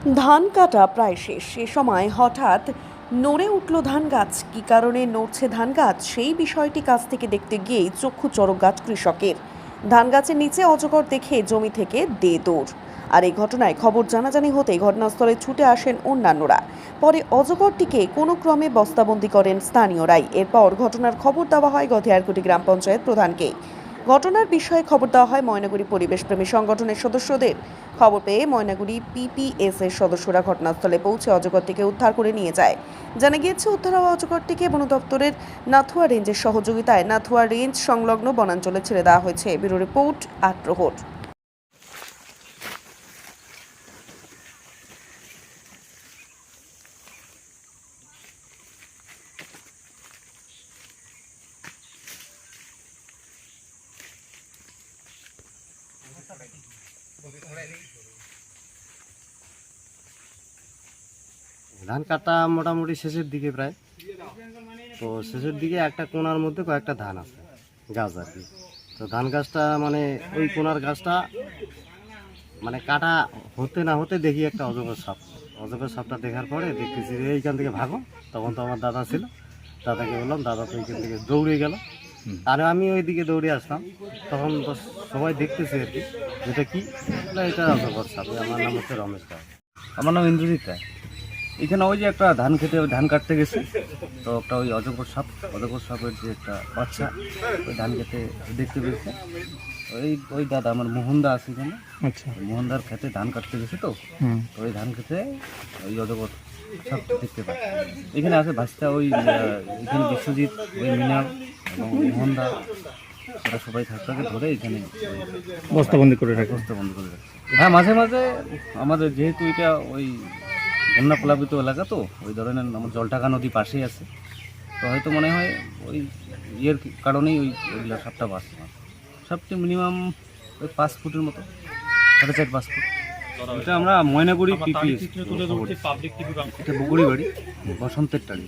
ধান কাটা প্রায় শেষ। সে সময় হঠাৎ নড়ে উঠল ধান গাছ। কী কারণে নড়ছে ধান গাছ, সেই বিষয়টি কাছ থেকে দেখতে গিয়েই চক্ষু চড়ক গাছ কৃষকের। ধান গাছের নিচে অজগর দেখে জমি থেকে দে দৌড়। আর এই ঘটনায় খবর জানাজানি হতেই ঘটনাস্থলে ছুটে আসেন অন্যান্যরা। পরে অজগরটিকে কোনো ক্রমে বস্তাবন্দি করেন স্থানীয়রাই। এরপর ঘটনার খবর দেওয়া হয় গধেয়ারকুটি গ্রাম পঞ্চায়েত প্রধানকে। ঘটনার বিষয়ে খবর দেওয়া হয় ময়নাগুড়ি পরিবেশপ্রেমী সংগঠনের সদস্যদের। খবর পেয়ে ময়নাগুড়ি পিপিএস এর সদস্যরা ঘটনাস্থলে পৌঁছে অজগরটিকে উদ্ধার করে নিয়ে যায়। জানা গিয়েছে, উদ্ধার হওয়া অজগরটিকে বন দপ্তরের নাথুয়া রেঞ্জের সহযোগিতায় নাথুয়া রেঞ্জ সংলগ্ন বনাঞ্চলে ছেড়ে দেওয়া হয়েছে। Bureau report, Atprahar. ধান কাটা মোটামুটি শেষের দিকে প্রায়। তো শেষের দিকে একটা কোণার মধ্যে কয়েকটা ধান আছে গাছ আর কি। তো ধান গাছটা মানে ওই কোণার গাছটা মানে কাটা হতে না হতে দেখি একটা অজগর সাপ। অজগর সাপটা দেখার পরে দেখতেছি যে এইখান থেকে ভাগো। তখন তো আমার দাদা ছিল, দাদাকে বললাম, দাদা তো এইখান থেকে দৌড়ে গেল। আর আমি ওই দিকে দৌড়ে আসলাম। তখন তো সবাই দেখতেছি আর কি, এটা কি, এটা অজগর সাপ। আমার নাম হচ্ছে রমেশ রায়। আমার নাম ইন্দ্রজিৎ রায়। এখানে ওই যে একটা ধান খেতে ধান কাটতে গেছে, তো একটা ওই অজগর সাপের যে একটা বাচ্চা ওই ধান খেতে দেখতে পেয়েছে। ওই দাদা আমার মোহনদা আছে এখানে। আচ্ছা, মোহনদার খেতে ধান কাটতে গেছে, তো ওই ধান খেতে ওই অজগর সাপ দেখতে পায়। এখানে আছে ভাস্তা, ওই এখানে বিশ্বজিৎ, ওই মৃণাল এবং মোহনদা, ওরা সবাই থাকতে ধরে এখানে বস্তাবন্দি করে রাখে। বন্ধ করে রাখছে। হ্যাঁ, মাঝে মাঝে আমাদের যেহেতু এটা ওই বন্যা প্লাবিত এলাকা, তো ওই ধরনের আমার জলঢাকা নদী পাশেই আছে, তো হয়তো মনে হয় ওই ইয়ের কারণেই ওইগুলো সাপটা বাঁচে। সাপটি মিনিমাম ওই 5 ফুটের মতো, 4.5-5 ফুট। এটা আমরা ময়নাগুড়ি পিপিএস, এটা বগুড়ি বাড়ি, বসন্তের টাড়ি।